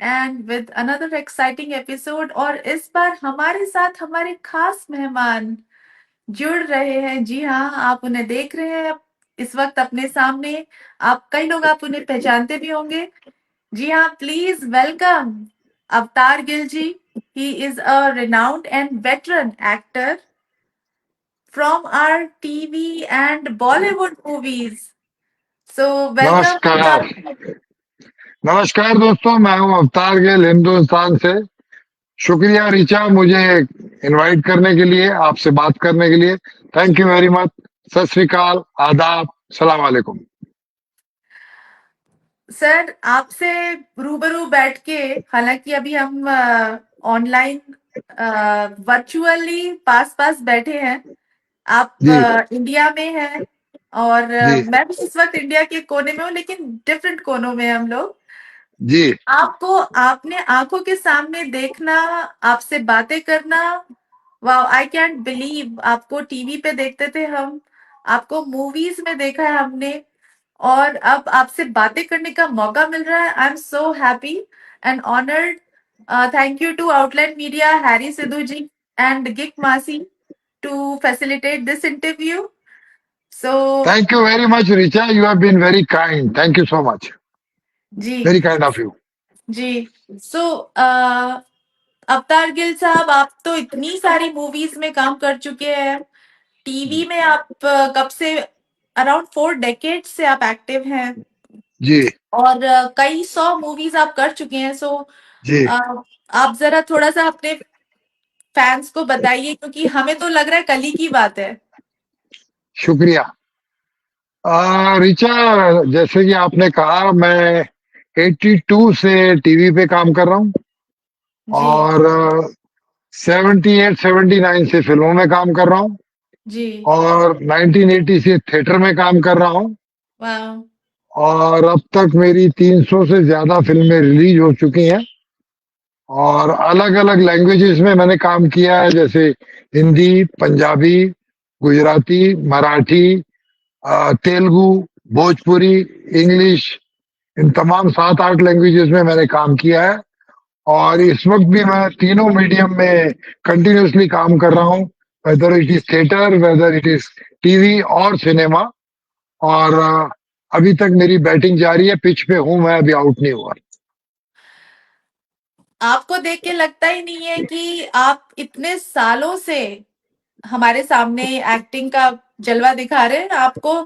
And with another exciting episode. और इस बार हमारे साथ हमारे खास मेहमान जुड़ रहे हैं। जी हाँ, आप उन्हें देख रहे हैं इस वक्त अपने सामने। आप कई लोग आप उन्हें पहचानते भी होंगे। जी हाँ, please welcome Avtar Gill ji. He is a renowned and veteran actor from our TV and Bollywood movies. So welcome नमस्कार। Avtar. नमस्कार दोस्तों, मैं हूं अवतार गिल हिंदुस्तान से। शुक्रिया ऋचा, मुझे इनवाइट करने के लिए, आपसे बात करने के लिए। Thank you very much. सत श्री अकाल, आदाब, सलाम वालेकुम। सर, आपसे रूबरू बैठ के, हालांकि अभी हम ऑनलाइन वर्चुअली पास पास बैठे हैं। आप जी इंडिया में हैं और जी मैं भी इस वक्त इंडिया के कोने में हूँ, लेकिन डिफरेंट कोनों में हम लोग। जी। आपको आपने आंखों के सामने देखना, आपसे बातें करना, वाह, आई कैंट बिलीव। आपको टीवी पे देखते थे हम, आपको मूवीज में देखा है हमने, और अब आपसे बातें करने का मौका मिल रहा है। I am so happy and honoured. Thank you to outlet media, Harry Sidhu ji and गिक मासी to facilitate this interview. So thank you very much Richa, you have been very kind. Thank you so much. जी very kind of you. जी। So Avtar Gill साहब, आप तो इतनी सारी movies में काम कर चुके हैं। टीवी में आप कब से, अराउंड 4 डेकेड से आप एक्टिव हैं, जी और कई 100 मूवीज आप कर चुके हैं। सो जी। आप जरा थोड़ा सा अपने फैंस को बताइए, क्योंकि हमें तो लग रहा है कल ही की बात है। शुक्रिया। ऋचा, जैसे कि आपने कहा, मैं 82 से टीवी पे काम कर रहा हूँ जी और 78 79 से फिल्मों में काम कर रहा हूँ जी। और 1980 से थिएटर में काम कर रहा हूँ। वाह। और अब तक मेरी 300 से ज्यादा फिल्में रिलीज हो चुकी हैं और अलग अलग लैंग्वेजेस में मैंने काम किया है, जैसे हिंदी, पंजाबी, गुजराती, मराठी, तेलुगु, भोजपुरी, इंग्लिश। इन तमाम 7 8 लैंग्वेजेस में मैंने काम किया है और इस वक्त भी मैं तीनों मीडियम में कंटिन्यूअसली काम कर रहा हूँ, whether it is theatre, whether it is TV और सिनेमा। और अभी तक मेरी बैटिंग जारी है, पिच पे हूं मैं, अभी आउट नहीं हुआ। आपको देख के लगता ही नहीं है कि आप इतने सालों से हमारे सामने एक्टिंग का जलवा दिखा रहे हैं। आपको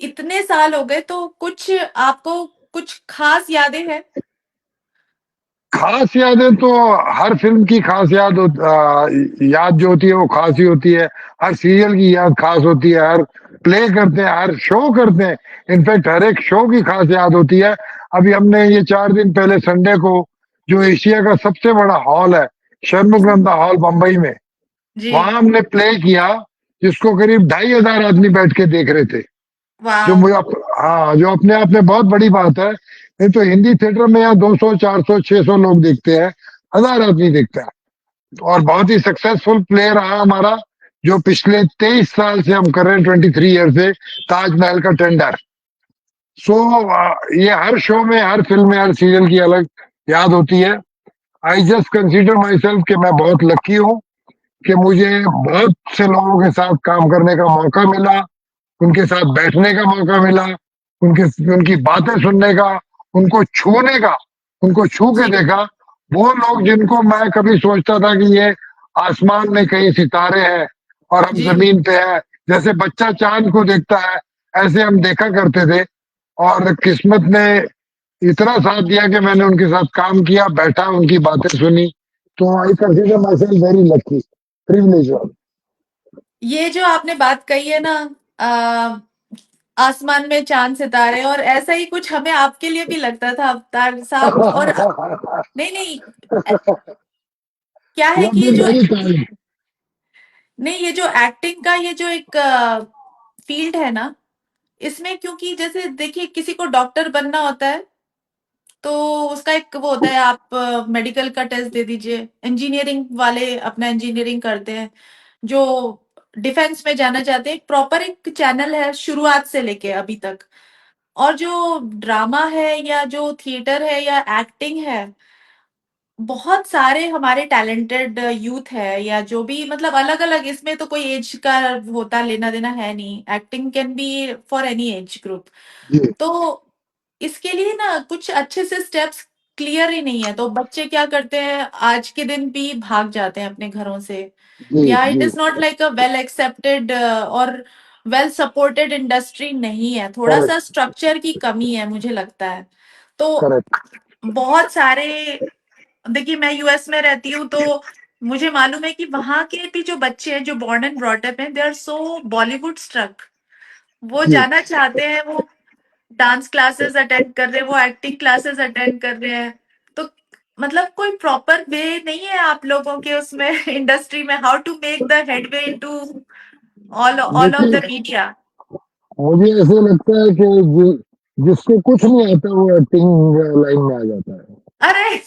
इतने साल हो गए, तो कुछ आपको कुछ खास यादें हैं? खास यादें तो हर फिल्म की खास याद जो होती है वो खास ही होती है। हर सीरियल की याद खास होती है, हर प्ले करते हैं, हर शो करते हैं, इनफैक्ट हर एक शो की खास याद होती है। अभी हमने ये 4 दिन पहले संडे को, जो एशिया का सबसे बड़ा हॉल है, शर्मुगनंदा हॉल बम्बई में, जी। वहां हमने प्ले किया, जिसको करीब 2,500 आदमी बैठ के देख रहे थे। जो वाह। मुझे हाँ, जो अपने आप में बहुत बड़ी बात है। नहीं तो हिंदी थिएटर में यहाँ 200 400 600 लोग देखते हैं, 1,000 आदमी देखता है। और बहुत ही सक्सेसफुल प्ले रहा हमारा, जो पिछले 23 साल से हम कर रहे हैं, 23 ईयर से, ताजमहल का टेंडर। सो ये हर शो में, हर फिल्म में, हर सीरियल की अलग याद होती है। I just consider my self कि मैं बहुत लकी हूँ कि मुझे बहुत से लोगों के साथ काम करने का मौका मिला, उनके साथ बैठने का मौका मिला, उनके उनकी बातें सुनने का, उनको छूने का, उनको छू के जी देखा। वो लोग जिनको मैं कभी सोचता था कि ये आसमान में कहीं सितारे हैं और हम जी। जमीन पे हैं, जैसे बच्चा चांद को देखता है, ऐसे हम देखा करते थे। और किस्मत ने इतना साथ दिया कि मैंने उनके साथ काम किया, बैठा, उनकी बातें सुनी। तो I consider my self very lucky, privilege. ये जो आपने बात कही है ना, आ, आसमान में चांद सितारे, और ऐसा ही कुछ हमें आपके लिए भी लगता था अवतार साहब। और नहीं नहीं, क्या यू है हैव कि ये बीन जो, वेरी काइंड। नहीं, ये जो एक्टिंग का ये जो एक फील्ड है ना, इसमें क्योंकि जैसे देखिए, किसी को डॉक्टर बनना होता है तो उसका एक वो होता है, आप मेडिकल का टेस्ट दे दीजिए। इंजीनियरिंग वाले अपना इंजीनियरिंग करते हैं, जो डिफेंस में जाना चाहते हैं, प्रॉपर एक चैनल है शुरुआत से लेके अभी तक। और जो ड्रामा है या जो थिएटर है या एक्टिंग है, बहुत सारे हमारे टैलेंटेड यूथ है या जो भी, मतलब अलग अलग, इसमें तो कोई एज का होता लेना देना है नहीं, acting can be for any age group. जी तो इसके लिए ना कुछ अच्छे से स्टेप्स क्लियर ही नहीं है, तो बच्चे क्या करते हैं, आज के दिन भी भाग जाते हैं अपने घरों से, जी या इट जी। Is not like a well accepted और वेल सपोर्टेड इंडस्ट्री नहीं है, थोड़ा सा करेक्ट स्ट्रक्चर की कमी है मुझे लगता है। तो करेक्ट। बहुत सारे, देखिए मैं यूएस में रहती हूँ, तो मुझे मालूम है कि वहां के भी जो बच्चे हैं जो बॉर्न एंड ब्रॉट अप हैं, they are so Bollywood struck. वो जी जाना चाहते हैं, वो डांस क्लासेस अटेंड कर रहे हैं, वो एक्टिंग क्लासेस अटेंड कर रहे हैं। तो मतलब कोई प्रॉपर वे नहीं है आप लोगों के उसमें इंडस्ट्री में, how to make the headway into all of लेकिन द मीडिया। मुझे ऐसे लगता है कि जिसको कुछ नहीं आता वो एक्टिंग लाइन में आ जाता अरे है।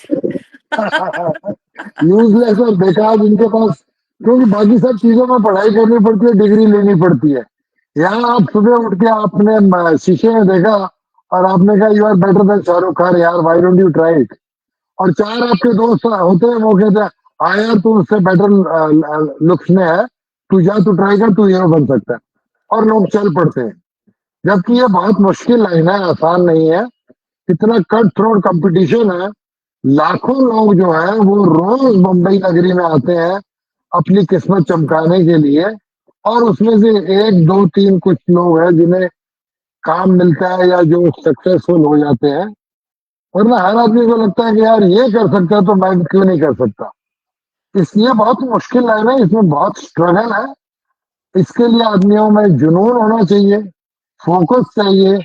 यूजलेस और बेकार जिनके पास, क्योंकि बाकी सब चीजों में पढ़ाई करनी पड़ती है, डिग्री लेनी पड़ती है। यहाँ आप सुबह उठ के आपने शीशे में देखा और आपने कहा you are better than Shahrukh Khan, यार why don't you try it. और चार आपके दोस्त होते हैं, वो कहते हैं हाँ यार तू उससे बेटर लुक्स में है, तू जा, तू ट्राई कर, तू हीरो बन सकता है। और लोग चल पड़ते हैं। जबकि ये बहुत मुश्किल लाइन है, आसान नहीं है। इतना कट थ्रोट कंपटीशन है। लाखों लोग जो है वो रोज मुंबई नगरी में आते हैं अपनी किस्मत चमकाने के लिए। और उसमें से एक दो तीन कुछ लोग हैं जिन्हें काम मिलता है या जो सक्सेसफुल हो जाते हैं। वरना हर आदमी को लगता है कि यार ये कर सकता है तो मैं क्यों नहीं कर सकता। इसलिए बहुत मुश्किल लाइन है, इसमें बहुत स्ट्रगल है। इसके लिए आदमियों में जुनून होना चाहिए, फोकस चाहिए,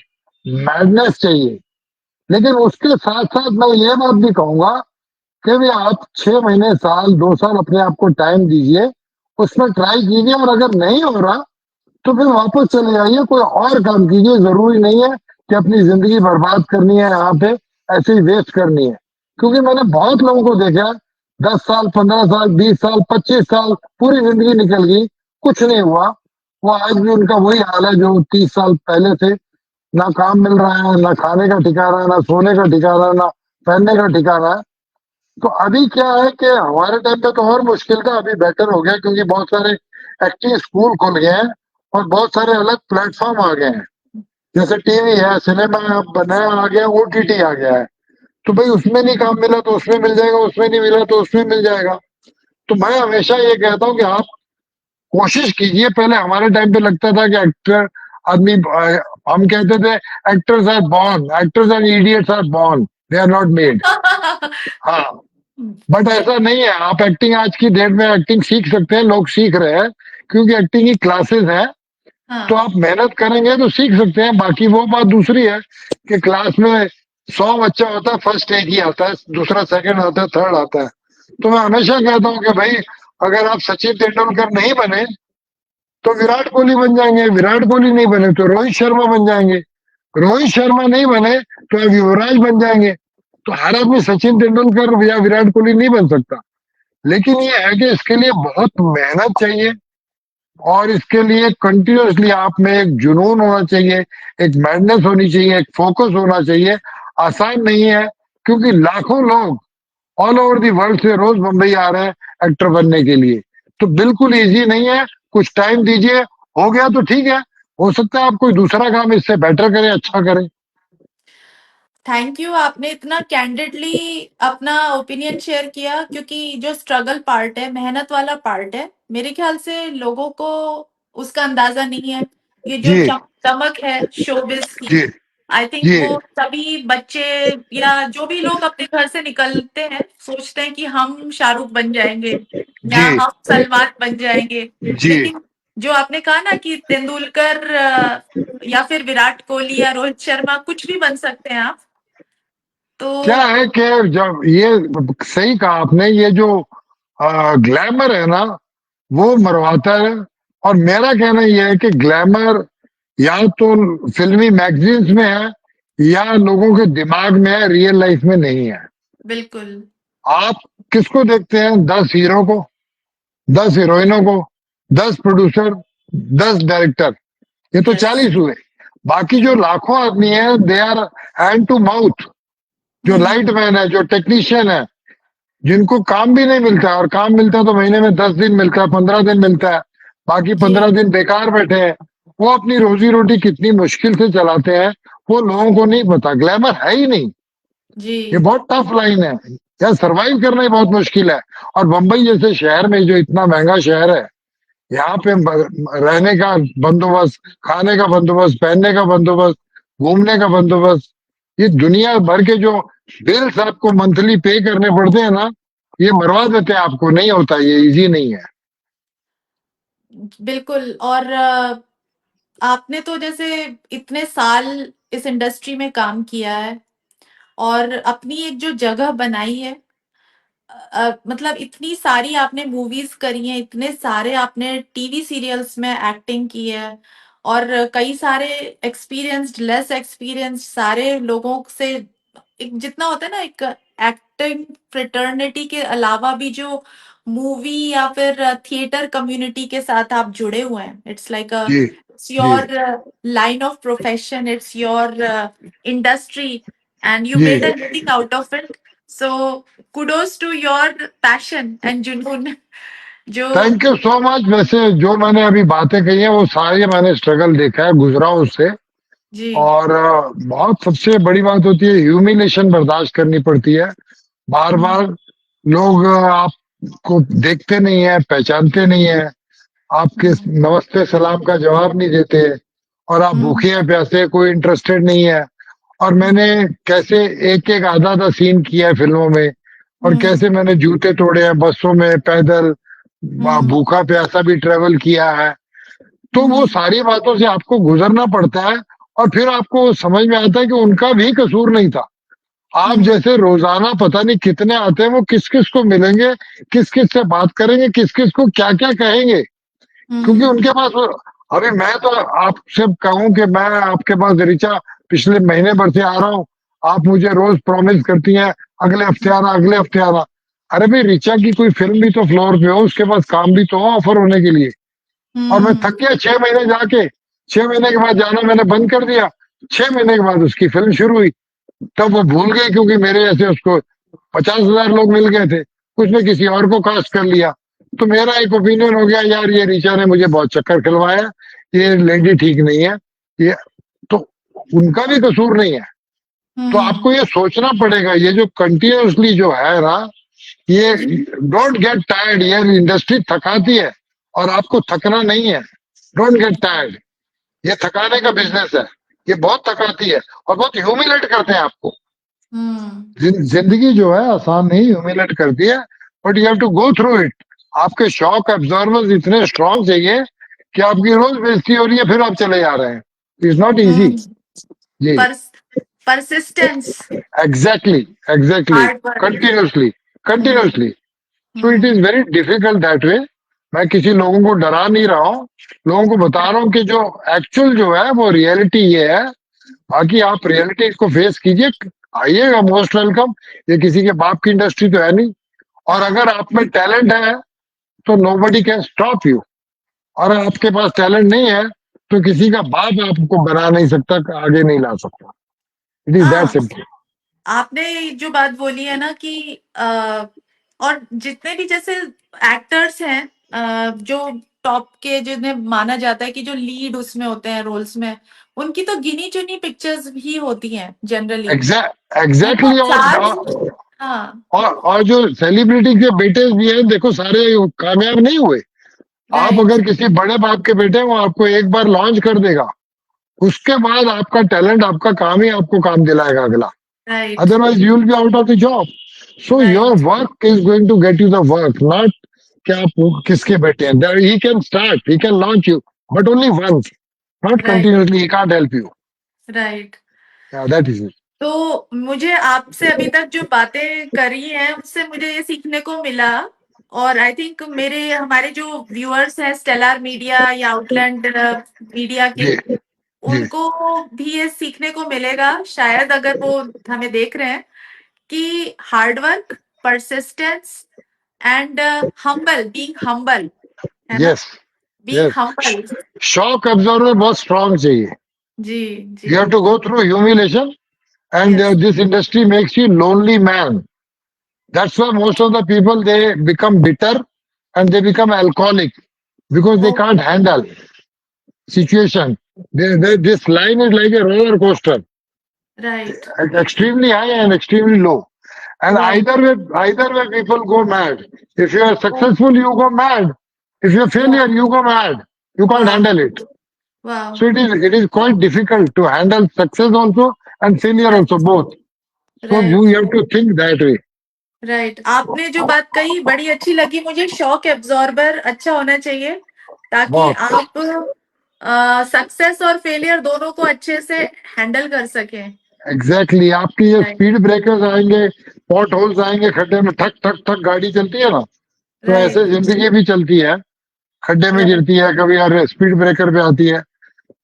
मैडनेस चाहिए। लेकिन उसके साथ साथ मैं ये बात भी कहूंगा कि भी आप 6 महीने, साल, 2 साल अपने आप को टाइम दीजिए, उसमें ट्राई कीजिए, और अगर नहीं हो रहा तो फिर वापस चले जाइए, कोई और काम कीजिए। जरूरी नहीं है कि अपनी जिंदगी बर्बाद करनी है यहाँ पे, ऐसे ही वेस्ट करनी है। क्योंकि मैंने बहुत लोगों को देखा है, 10 साल, 15 साल, 20 साल, 25 साल, पूरी जिंदगी निकल गई, कुछ नहीं हुआ। वो आज भी उनका वही हाल है जो 30 साल पहले थे। ना काम मिल रहा है, ना खाने का ठिकाना, ना सोने का ठिकाना, ना पहनने का ठिकाना है। तो अभी क्या है कि हमारे टाइम पे तो और मुश्किल था, अभी बेटर हो गया क्योंकि बहुत सारे एक्टिंग स्कूल खुल गए हैं और बहुत सारे अलग प्लेटफॉर्म आ गए हैं। जैसे टीवी है, सिनेमा नया आ गया, ओटीटी आ गया है। तो भाई उसमें नहीं काम मिला तो उसमें मिल जाएगा, उसमें नहीं मिला तो उसमें मिल जाएगा। तो मैं हमेशा ये कहता हूँ कि आप कोशिश कीजिए। पहले हमारे टाइम पे लगता था कि एक्टर आदमी हम कहते थे actors are born, actors and idiots are born, they are not made. हाँ, बट ऐसा नहीं है। आप एक्टिंग आज की डेट में एक्टिंग सीख सकते हैं, लोग सीख रहे हैं क्योंकि एक्टिंग की क्लासेस हैं। तो हाँ। आप मेहनत करेंगे तो सीख सकते हैं। बाकी वो बात दूसरी है कि क्लास में 100 बच्चा होता है, फर्स्ट एक ही आता है, दूसरा सेकंड आता है, थर्ड आता है। तो मैं हमेशा कहता हूँ कि भाई अगर आप सचिन तेंदुलकर नहीं बने तो विराट कोहली बन जाएंगे, विराट कोहली नहीं बने तो रोहित शर्मा बन जाएंगे, रोहित शर्मा नहीं बने तो अब युवराज बन जाएंगे। तो हर आदमी सचिन तेंदुलकर या विराट कोहली नहीं बन सकता। लेकिन ये है कि इसके लिए बहुत मेहनत चाहिए, और इसके लिए कंटिन्यूअसली आप में एक जुनून होना चाहिए, एक मैडनेस होनी चाहिए, एक फोकस होना चाहिए। आसान नहीं है, क्योंकि लाखों लोग ऑल ओवर दी वर्ल्ड से रोज मुंबई आ रहे हैं एक्टर बनने के लिए। तो बिल्कुल इजी नहीं है। कुछ टाइम दीजिए, हो गया तो ठीक है, हो सकता है आप कोई दूसरा काम इससे बेटर करें, अच्छा करें। थैंक यू, आपने इतना कैंडिडली अपना ओपिनियन शेयर किया, क्योंकि जो स्ट्रगल पार्ट है, मेहनत वाला पार्ट है, मेरे ख्याल से लोगों को उसका अंदाजा नहीं है। ये जो जी चमक है शोबिज की, जी आई थिंक जी वो सभी बच्चे या जो भी लोग अपने घर से निकलते हैं सोचते हैं कि हम शाहरुख बन जाएंगे या जी हम सलमान बन जाएंगे। जी। लेकिन जो आपने कहा ना कि तेंदुलकर या फिर विराट कोहली या रोहित शर्मा, कुछ भी बन सकते हैं आप। तो क्या है कि जब ये सही कहा आपने, ये जो ग्लैमर है ना वो मरवाता है। और मेरा कहना यह है कि ग्लैमर या तो फिल्मी मैगजीन्स में है या लोगों के दिमाग में है, रियल लाइफ में नहीं है। बिल्कुल। आप किसको देखते हैं? 10 हीरो को, 10 हीरोइनों को, 10 प्रोड्यूसर, 10 डायरेक्टर, ये तो यस। 40 हुए। बाकी जो लाखों आदमी है they are hand to mouth, जो लाइट मैन है, जो टेक्नीशियन है, जिनको काम भी नहीं मिलता है, और काम मिलता है तो महीने में 10 दिन मिलता है, 15 दिन मिलता है, बाकी जी 15 दिन बेकार बैठे हैं। वो अपनी रोजी रोटी कितनी मुश्किल से चलाते हैं, वो लोगों को नहीं पता, ग्लैमर है ही नहीं। जी ये बहुत टफ लाइन है, यार सरवाइव करना ही बहुत मुश्किल है। और बंबई जैसे शहर में, जो इतना महंगा शहर है, यहाँ पे रहने का बंदोबस्त, खाने का बंदोबस्त, पहनने का बंदोबस्त, घूमने का बंदोबस्त, ये दुनिया भर के जो बिल्स आपको मंथली पे करने पड़ते हैं ना, ये मरवा देते हैं आपको, नहीं होता, ये इजी नहीं है। बिल्कुल। और आपने तो जैसे इतने साल इस इंडस्ट्री में काम किया है और अपनी एक जो जगह बनाई है, मतलब इतनी सारी आपने मूवीज करी हैं, इतने सारे आपने टीवी सीरियल्स में एक्टिंग की है, और कई सारे एक्सपीरियंस्ड लेस एक्सपीरियंस्ड सारे लोगों से, एक जितना होता है ना, एक एक्टिंग फ्रेटर्निटी के अलावा भी जो मूवी या फिर थिएटर कम्युनिटी के साथ आप जुड़े हुए हैं, इट्स लाइक जी इट्स जी your line of profession, it's your industry, and you जी। Made a living out of it. So kudos to your passion and जुनून जो। Thank you so much. वैसे जो मैंने अभी बातें कही हैं वो सारे मैंने स्ट्रगल देखा है, गुजरा हूं उससे। जी और बहुत सबसे बड़ी बात होती है, ह्यूमिलेशन बर्दाश्त करनी पड़ती है। बार बार लोग आपको देखते नहीं है, पहचानते नहीं है, आपके हम्म नमस्ते सलाम का जवाब नहीं देते, और आप हम्म भूखे हैं, प्यासे हैं, कोई इंटरेस्टेड नहीं है। और मैंने कैसे एक एक आधा आधा सीन किया है फिल्मों में, और हम्म कैसे मैंने जूते तोड़े हैं बसों में, पैदल, हम्म भूखा प्यासा भी ट्रेवल किया है। तो वो हम्म सारी बातों से आपको गुजरना पड़ता है, और फिर आपको समझ में आता है कि उनका भी कसूर नहीं था। आप हम्म जैसे रोजाना पता नहीं कितने आते हैं, वो किस किस को मिलेंगे, किस किस से बात करेंगे, किस किस को क्या क्या कहेंगे, क्योंकि हम्म उनके पास अभी मैं तो आपसे कहूं कि मैं आपके पास ऋचा पिछले महीने भर से आ रहा हूँ, आप मुझे रोज प्रॉमिस करती हैं अगले हफ्ते आना, अगले हफ्ते आना। अरे भाई, ऋचा की कोई फिल्म भी तो फ्लोर पे हो, उसके पास काम भी तो हो ऑफर होने के लिए। और मैं हम्म थक गया 6 महीने जाके, 6 महीने के बाद जाना मैंने बंद कर दिया। 6 महीने के बाद उसकी फिल्म शुरू हुई, तब वो भूल गई, क्योंकि मेरे जैसे उसको 50,000 लोग मिल गए थे, उसने किसी और को कास्ट कर लिया। तो मेरा एक ओपिनियन हो गया, यार ये ऋचा ने मुझे बहुत चक्कर खिलवाया, ये लेडी ठीक नहीं है, ये तो उनका भी कसूर नहीं है। तो हम्म आपको ये सोचना पड़ेगा, ये जो कंटिन्यूअसली जो है ना, ये जी डोंट गेट टायर्ड, ये इंडस्ट्री थकाती है, और आपको थकना नहीं है। डोंट गेट टायर्ड, ये थकाने का बिजनेस है, ये बहुत थकाती है, और बहुत ह्यूमिलेट करते हैं आपको। हम्म जिंदगी जो है आसान नहीं, ह्यूमिलेट करती है, but you have to go through it. आपके शॉक एब्जॉर्बर्स इतने स्ट्रांग चाहिए कि आपकी रोज बेइज्जती हो रही है, फिर आप चले जा रहे हैं। It's not easy. हम्म जी, पर persistence, exactly, exactly, hard work. Continuously, hmm continuously. So it is hmm very difficult that way. मैं किसी लोगों को डरा नहीं रहा हूँ, लोगों को बता रहा हूँ कि जो एक्चुअल जो है वो रियलिटी ये है। बाकी आप रियलिटी को फेस कीजिए, आइएगा, मोस्ट वेलकम। ये किसी के बाप की इंडस्ट्री तो है नहीं। और अगर हाँ आप में टैलेंट है तो नोबडी कैन स्टॉप यू, और आपके पास टैलेंट नहीं है तो किसी का बाप आपको बना नहीं सकता, आगे नहीं ला सकता। इट इज दैट हाँ। सिंपल। आपने जो बात बोली है ना कि और जितने भी जैसे एक्टर्स हैं, जो टॉप के, जिन्हें माना जाता है कि जो लीड उसमें होते हैं रोल्स में, उनकी तो गिनी चुनी पिक्चर्स ही होती हैं जनरली। एग्जैक्टली। बहुत सारे। हाँ और जो सेलिब्रिटी के बेटे भी हैं, देखो सारे कामयाब नहीं हुए। आप राइट अगर किसी बड़े बाप के बेटे हैं, वो आपको एक बार लॉन्च कर देगा, उसके बाद आपका टैलेंट, आपका काम ही आपको काम दिलाएगा अगला। Right Otherwise, you will be out of the job. So your right. work is going to get you the work, not कि आप किसके बेटे हैं। There he can start, he can launch you, but only once, not right continuously. He can't help you. Right. Yeah, that is it. तो मुझे आपसे अभी तक जो बातें करी हैं उससे मुझे ये सीखने को मिला, और आई थिंक मेरे हमारे जो व्यूअर्स हैं स्टेलर मीडिया या आउटलैंड मीडिया के, जी जी। उनको भी ये सीखने को मिलेगा शायद, अगर वो हमें देख रहे हैं, कि hard work, persistence and humble, being humble, है ना, Yes being yes। Humble. Shock absorber बहुत स्ट्रांग चाहिए। जी, जी। You have to go through humiliation, and yes, this industry makes you lonely man. That's why most of the people, they become bitter and they become alcoholic because they can't okay, handle situation. This line is like a roller coaster, right, extremely high and extremely low. And right, either way, people go mad. If you are oh, successful, you go mad. If you're वाह, failure, you go mad. You can't वाह, handle it. वाह, So it is quite difficult to handle success also and failure also right, both. So you right, have to think that way. Right. आपने जो बात कही बड़ी अच्छी लगी मुझे, शॉक एब्जॉर्बर अच्छा होना चाहिए ताकि बहुत आप सक्सेस और फेलियर दोनों को अच्छे से हैंडल कर सकें। एग्जैक्टली आपकी ये राइट, स्पीड ब्रेकर्स आएंगे, पॉट होल्स आएंगे, खड्डे में ठक ठक ठक गाड़ी चलती है ना, तो ऐसे राइट, जिंदगी भी चलती है। खड्डे में राइट, गिरती है कभी, यार स्पीड ब्रेकर पे आती है।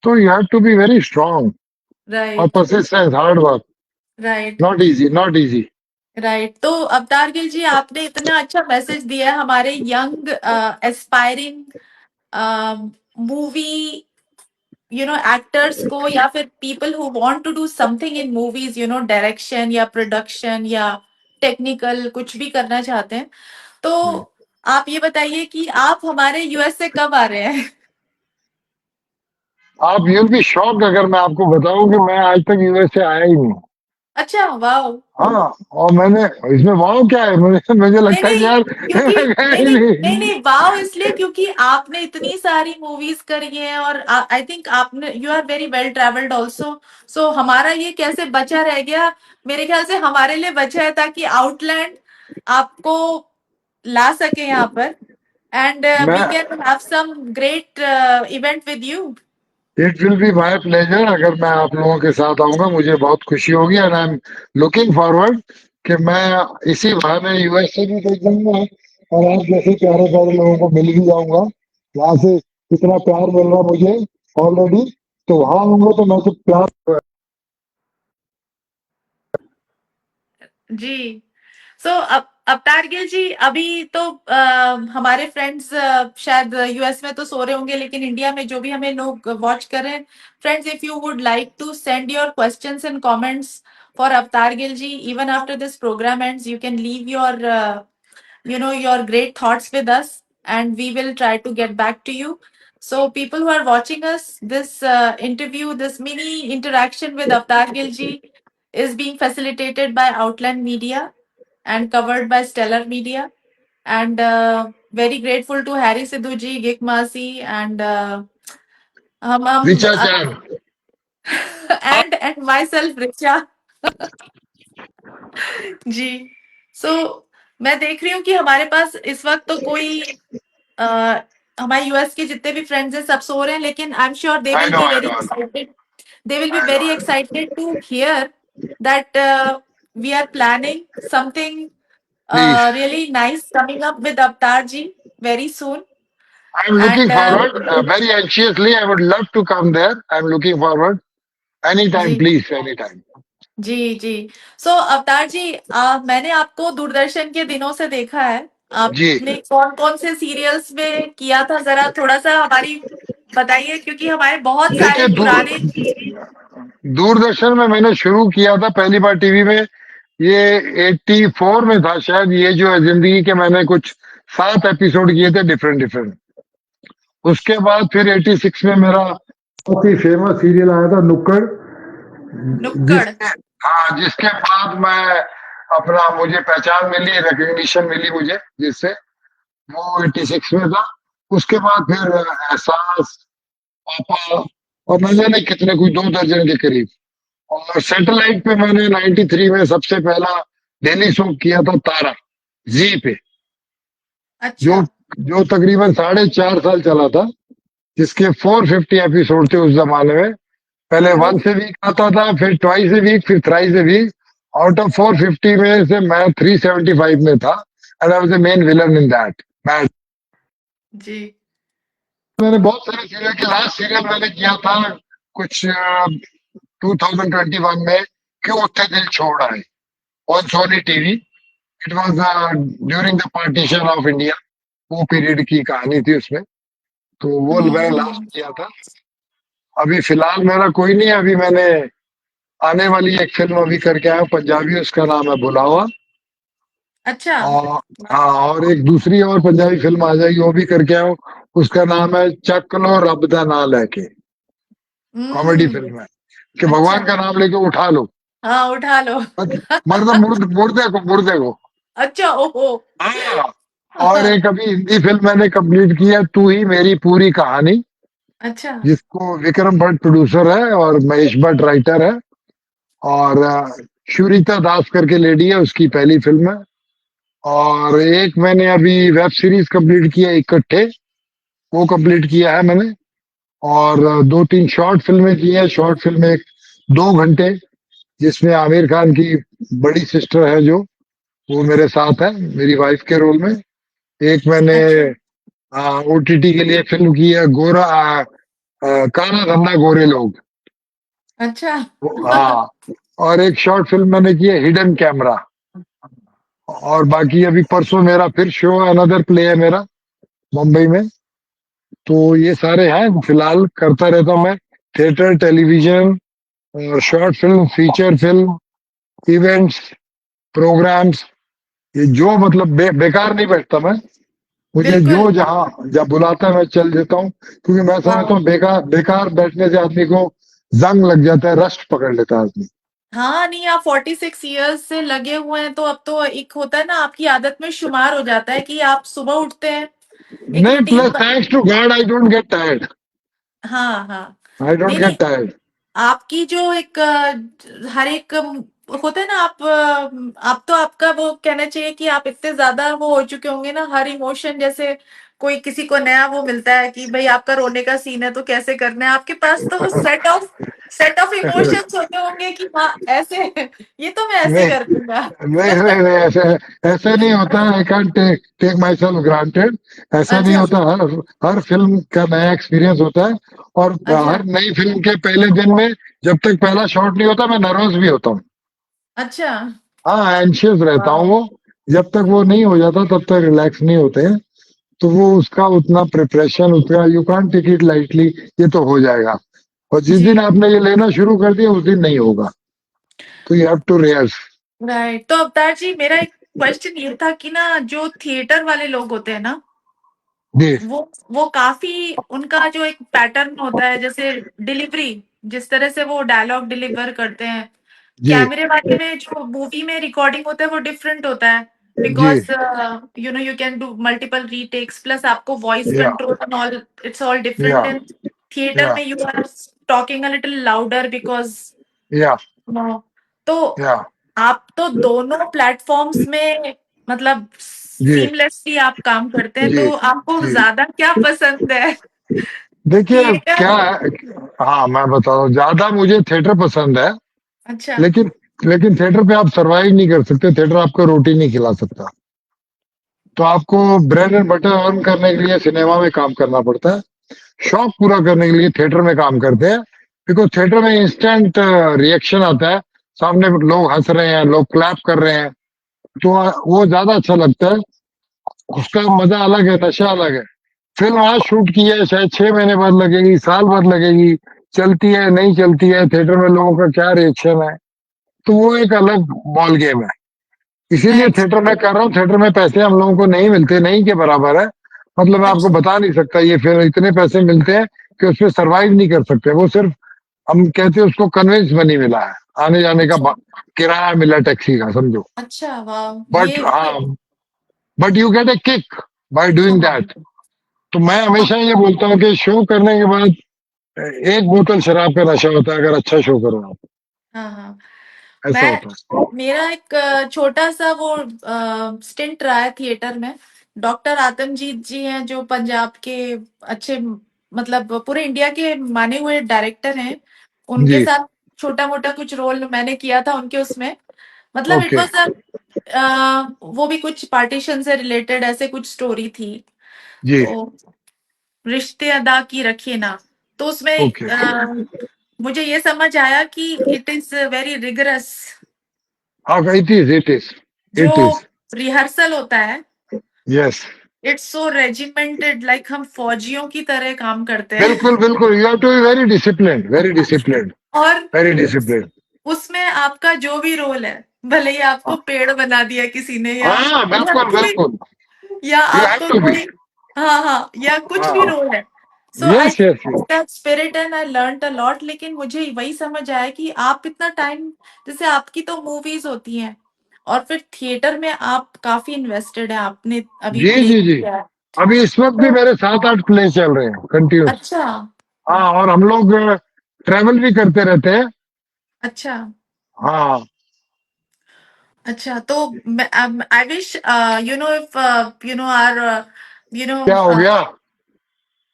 तो you have to be very strong और right, persistence, hard work, right, not easy, not easy. Right. तो अवतार गिल जी, आपने इतना अच्छा मैसेज दिया है हमारे यंग एस्पायरिंग मूवी एक्टर्स को, या फिर people who want to do something in movies, direction या प्रोडक्शन या टेक्निकल कुछ भी करना चाहते हैं। तो आप ये बताइए कि आप हमारे यूएस से कब आ रहे हैं? आप यूल बी शॉक्ड अगर मैं आपको बताऊं कि मैं आज तक यूएस से आया ही नहीं। अच्छा, वाह। हाँ, और मैंने, इसमें वाव क्या है, मुझे मुझे नहीं, लगता है कि नहीं, यार क्योंकि मैं गया नहीं, ही नहीं, नहीं, नहीं। नहीं, वाव इसलिए क्योंकि आपने इतनी सारी मूवीज करी हैं और आई थिंक आपने you are very well travelled also. सो हमारा ये कैसे बचा रह गया? मेरे ख्याल से हमारे लिए बचा है ताकि आउटलैंड आपको ला सके यहाँ पर, एंड वी मैं, can have some great event with you. It will be my pleasure अगर मैं आप लोगों के साथ आऊंगा, मुझे बहुत खुशी होगी। And I am looking forward कि मैं इसी बहाने यूएस से भी देख जाऊंगा और आप जैसे प्यारे प्यारे लोगों को मिल भी जाऊंगा। यहाँ से इतना प्यार मिल रहा मुझे ऑलरेडी, तो वहां आऊंगा तो मैं तो प्यार। जी। सो अब अवतार गिल जी, अभी तो हमारे फ्रेंड्स शायद यूएस में तो सो रहे होंगे, लेकिन इंडिया में जो भी हमें लोग वॉच कर रहे हैं, friends, if you would like to send your questions and comments for Avtar Gill ji, even after this programme ends, you can leave your your great thoughts with us, and we will try to get back to you. So people who are watching us, this interview, this mini interaction with Avtar Gilji is being facilitated by Outland Media and covered by Stellar Media. And very grateful to Harry Sidhu ji, Gik Masi, and Richa चार, and myself, Richa. जी। सो मैं देख रही हूँ कि हमारे पास इस वक्त तो कोई अ, हमारे यूएस के जितने भी फ्रेंड्स हैं सब सो रहे हैं, लेकिन I am sure they I will know be I very know excited, they will be I know very I know. Excited to hear that we are planning something please, really nice coming up with Avtar ji very soon. I am And looking forward very anxiously, I would love to come there, I am looking forward any time, जी, please any time. जी, जी। So Avtar जी, मैंने आपको दूरदर्शन के दिनों से देखा है। जी, आपने कौन-कौन से सीरियल्स में किया था, ज़रा थोड़ा-सा हमारी बताइए, क्योंकि हमारे बहुत सारे देखिए पुराने। दूरदर्शन में मैंने शुरू किया था पहली बार टीवी में, ये 84 में था शायद। ये जो है जिंदगी के, मैंने कुछ 7 एपिसोड किए थे डिफरेंट डिफरेंट। उसके बाद फिर 86 में मेरा बहुत ही फेमस सीरियल आया था नुक्कड़, नुक्कड़। जिसके, हाँ, जिसके बाद मैं अपना, मुझे पहचान मिली, रिकग्निशन मिली मुझे, जिससे वो 86 में था। उसके बाद फिर एहसास, पापा, और न जाने कितने, कोई 2 दर्जन के करीब। और सैटेलाइट पे मैंने 93 में सबसे पहला डेली शो किया था, तारा, जी पे, जो अच्छा, जो तकरीबन 4.5 साल चला था, जिसके 450 एपिसोड थे उस जमाने में। पहले वन ओह! से वीक आता था, फिर ट्वाइस ए वीक, फिर thrice a week. Out of 450 में से मैं 375 में था, and I was the main villain in that. जी। मैंने बहुत सारे सीरियल के, लास्ट सीरियल मैंने किया था कुछ 2021 में, क्यों उठे दिल छोड़ आए, on Sony TV. It was during the partition of India, वो पीरियड की कहानी थी उसमें। तो वो मैंने लास्ट हुँ, किया था। अभी फिलहाल मेरा कोई नहीं है। अभी मैंने आने वाली एक फिल्म अभी करके आया हूं, पंजाबी, उसका नाम है बुलावा। अच्छा। और हाँ, और एक दूसरी और पंजाबी फिल्म आ जाएगी, वो भी करके आया हूं। उसका नाम है चक लो रब दा नाम लेके। कॉमेडी हम्म। फिल्म है कि अच्छा। भगवान का नाम लेके उठा लो। हाँ, उठा लो। मतलब मुर्दे को। अच्छा, ओहो। हाँ। और एक अभी हिंदी फिल्म मैंने कंप्लीट की है, तू ही मेरी पूरी कहानी, अच्छा। जिसको विक्रम भट्ट प्रोड्यूसर है और महेश भट्ट राइटर है। और शुरिता दास करके लेडी है, उसकी पहली फिल्म है। और एक मैंने अभी वेब सीरीज कंप्लीट की है, इकट्ठे, वो कंप्लीट किया है मैंने। और दो तीन शॉर्ट फिल्में की है। शॉर्ट फिल्म एक 2 घंटे, जिसमें आमिर खान की बड़ी सिस्टर है जो, वो मेरे साथ है, मेरी वाइफ के रोल में। एक मैंने अच्छा। ओटीटी के लिए फिल्म की है, काला धंधा गोरे लोग। अच्छा। हाँ। और एक शॉर्ट फिल्म मैंने की है, हिडन कैमरा। और बाकी अभी परसों मेरा फिर शो अनदर प्ले है मेरा, मुंबई में। तो ये सारे हैं, फिलहाल करता रहता हूँ मैं। थिएटर, टेलीविजन, और short film, feature film, events, programmes, ये जो मतलब बेकार नहीं बैठता मैं। मुझे बिल्कुल। जो जहाँ जब बुलाता है मैं चल देता हूँ, क्योंकि मैं समझता वाह। हूँ बेकार बेकार बैठने से आदमी को जंग लग जाता है, रस्ट पकड़ लेता है आदमी। हाँ, नहीं, आप 46 ईयर्स से लगे हुए हैं, तो अब तो एक होता है ना, आपकी आदत में शुमार हो जाता है कि आप सुबह उठते हैं, एक नहीं, routine. Plus thanks to God I don't get tired. हाँ, हाँ। आई डोंट नहीं, नहीं। Get tired. आपकी जो एक हर एक होता है ना, आप तो आपका वो कहना चाहिए कि आप इतने ज्यादा वो हो चुके होंगे ना, हर इमोशन जैसे कोई किसी को नया वो मिलता है कि भाई आपका रोने का सीन है तो कैसे करना है, आपके पास तो वो सेट ऑफ इमोशंस होते होंगे कि हाँ ऐसे ये तो मैं ऐसे नहीं, कर दूंगा। नहीं, ऐसे ऐसे नहीं होता। I can take take myself granted. ऐसा नहीं अच्छा। होता। हर हर फिल्म का नया एक्सपीरियंस होता है। और अच्छा। हर नई फिल्म के पहले दिन में, जब तक पहला शॉट नहीं होता, मैं नर्वस भी होता हूँ। अच्छा। हाँ, एंशियस रहता हूँ वाह। वो। जब तक वो नहीं हो जाता तब तक रिलैक्स नहीं होते हैं। तो वो उसका उतना प्रिपरेशन, उसका you can't take it lightly. ये तो हो जाएगा, और जिस जी। दिन आपने ये लेना शुरू कर दिया, उस दिन नहीं होगा। तो you have to rehearse. Right, तो अवतार जी, मेरा एक क्वेश्चन ये था कि ना, जो थिएटर वाले लोग होते हैं ना, जी, वो काफी उनका जो एक पैटर्न होता है, जैसे डिलीवरी, जिस तरह से वो डायलॉग डिलीवर करते हैं, जी, कैमरे वाले में जो मूवी में रिकॉर्डिंग होता है वो डिफरेंट होता है, जी। Because you can do multiple retakes, plus आपको वॉइस या, control and all, it's all या, डिफरेंट इन थिएटर या, में। You are talking a little louder because या, तो या। आप तो दोनों प्लेटफॉर्म्स में मतलब जी, सीमलेसली आप काम करते हैं, जी, तो आपको जी। ज्यादा क्या पसंद है, देखिए थिएटर? क्या है। हाँ, मैं बता रहा हूँ, ज्यादा मुझे थिएटर पसंद है। अच्छा। लेकिन लेकिन थिएटर पे आप सरवाइव नहीं कर सकते। थिएटर आपको रोटी नहीं खिला सकता। तो आपको ब्रेड एंड बटर अर्न करने के लिए सिनेमा में काम करना पड़ता है। शौक पूरा करने के लिए थिएटर में काम करते हैं। बिकॉज थिएटर में इंस्टेंट रिएक्शन आता है। सामने लोग हंस रहे हैं, लोग क्लैप कर रहे हैं। तो वो ज्यादा अच्छा लगता है। उसका मजा अलग है, नशा अलग है। फिल्म आज शूट की है, शायद 6 महीने बाद लगेगी, साल बाद लगेगी, चलती है नहीं चलती है, थिएटर में लोगों का क्या रिएक्शन है। तो वो एक अलग बॉल गेम है। इसीलिए अच्छा। थिएटर में कर रहा हूँ। थिएटर में पैसे हम लोगों को नहीं मिलते, नहीं के बराबर है। मतलब मैं आपको अच्छा। बता नहीं सकता, ये फिर इतने पैसे मिलते हैं कि उसमें सरवाइव नहीं कर सकते। वो सिर्फ, हम कहते हैं उसको, कन्वेंस मनी मिला है, आने जाने का अच्छा। किराया मिला टैक्सी का, समझो। अच्छा। वाह, बट ये हाँ, but you get a kick by doing हाँ, दैट। तो मैं हमेशा ये बोलता हूँ कि शो करने के बाद एक बोतल शराब का नशा होता है, अगर अच्छा शो करो आप। हाँ, हाँ। ऐसा मैं होता है। मेरा एक छोटा सा वो स्टिंट रहा है थिएटर में। डॉक्टर आतमजीत जी हैं, जो पंजाब के अच्छे, मतलब पूरे इंडिया के माने हुए डायरेक्टर हैं। उनके जी। साथ छोटा मोटा कुछ रोल मैंने किया था उनके उसमें। मतलब इट ओके। वाज वो भी कुछ पार्टीशन से रिलेटेड ऐसे कुछ स्टोरी थी। जी। तो रिश्ते अदा की रखिए ना, तो उसमें ओके। मुझे ये समझ आया कि इट इज वेरी रिगरस, हाँ, इट इज, इट इज, जो इट इज। रिहर्सल होता है yes. It's so regimented, like हम फौजियों की तरह काम करते बिल्कुल हैं। बिल्कुल, you have to be very discipline, very discipline, और वेरी डिसिप्लिन। उसमें आपका जो भी रोल है, भले ही आपको पेड़ बना दिया किसी ने, हाँ या बिल्कुल कोई, बिल्कुल, या यू हैव आपको टू बी। कोई, हाँ हाँ, या कुछ भी हाँ, रोल है। So I yes yes yes. That spirit and I learn a lot. लेकिन मुझे वही समझ आया कि आप इतना टाइम, जैसे आपकी तो मूवीज होती हैं और फिर थिएटर में आप काफी इन्वेस्टेड है, आपने अभी जी प्ले जी जी, किया है। अभी इस वक्त भी तो मेरे 7-8 प्ले चल रहे हैं कंटिन्यूस। अच्छा, हाँ, और हम लोग ट्रेवल भी करते रहते हैं। अच्छा, हाँ। अच्छा। तो I wish you know if you know are you know क्या हो गया?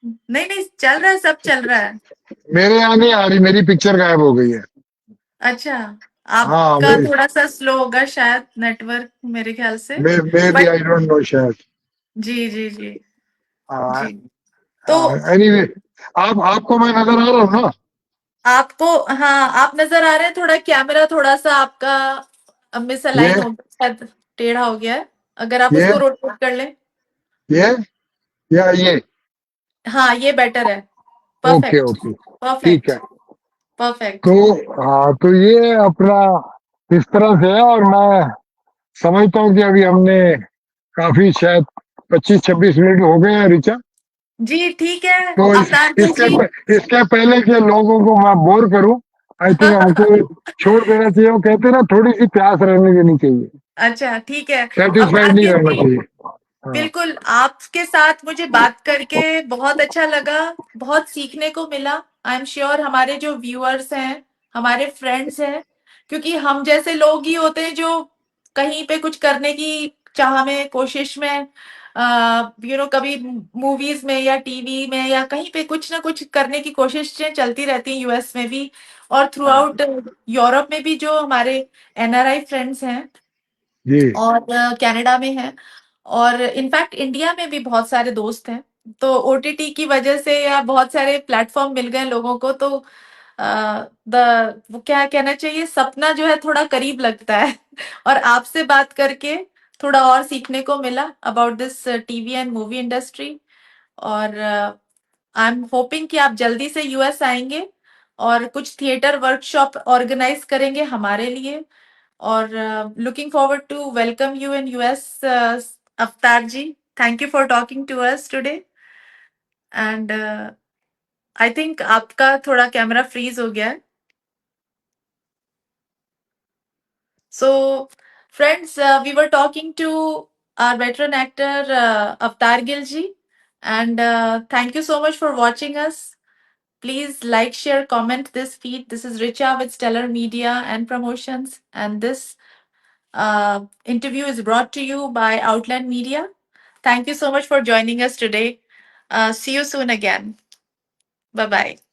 नहीं नहीं, चल रहा है, सब चल रहा है। मेरे यहाँ नहीं आ रही, मेरी पिक्चर गायब हो गई है। अच्छा, हाँ, आपका मेरी थोड़ा सा स्लो होगा शायद नेटवर्क, मेरे ख्याल से। May be, but I don't know शायद। जी जी जी जी। तो एनीवे, आपको मैं नजर आ रहा हूँ ना? आपको, हाँ, आप नजर आ रहे हैं। थोड़ा कैमरा थोड़ा सा आपका मिस ये अलाइन हो गया, शायद टेढ़ा हो गया है। अगर आप ये उसको रोटेट कर लें। ये या ये? हाँ, ये बेटर है। ओके परफेक्ट, ओके, ठीक परफेक्ट, है। परफेक्ट। तो हाँ, तो ये अपना इस तरह से है, और मैं समझता हूँ कि अभी हमने काफी, शायद 25-26 मिनट हो गए हैं ऋचा। जी ठीक है, तो अवतार गिल जी। इसके पहले के लोगों को मैं बोर करूं, आई थिंक हमको छोड़ देना चाहिए। वो कहते हैं ना, थोड़ी सी प्यास रहने देनी चाहिए, अच्छा ठीक है, सेटिस्फाइड अवतार नहीं गिल रहना जी। चाहिए। हाँ बिल्कुल, आपके साथ मुझे बात करके बहुत अच्छा लगा, बहुत सीखने को मिला। आई एम श्योर हमारे जो व्यूअर्स हैं, हमारे फ्रेंड्स हैं, क्योंकि हम जैसे लोग ही होते हैं जो कहीं पे कुछ करने की चाह में, कोशिश में, कभी मूवीज में या टीवी में या कहीं पे कुछ ना कुछ करने की कोशिशें चलती रहती हैं, यूएस में भी और थ्रू हाँ, आउट यूरोप में भी। जो हमारे एनआरआई फ्रेंड्स हैं जी और कनाडा में है, और इनफैक्ट इंडिया में भी बहुत सारे दोस्त हैं। तो ओटीटी की वजह से या बहुत सारे प्लेटफॉर्म मिल गए लोगों को, तो द वो क्या कहना चाहिए, सपना जो है थोड़ा करीब लगता है। और आपसे बात करके थोड़ा और सीखने को मिला about this TV and movie industry. और आई एम होपिंग कि आप जल्दी से यूएस आएंगे और कुछ थिएटर वर्कशॉप ऑर्गेनाइज करेंगे हमारे लिए। और looking forward to welcome you in US, Avtar ji. Thank you for talking to us today. And I think आपका थोड़ा कैमरा फ्रीज हो गया है. So, friends, we were talking to our veteran actor Avtar Gilji, and thank you so much for watching us. Please like, share, comment this feed. This is Richa with Stellar Media and Promotions, and this interview is brought to you by Outland Media. Thank you so much for joining us today. See you soon again. Bye bye.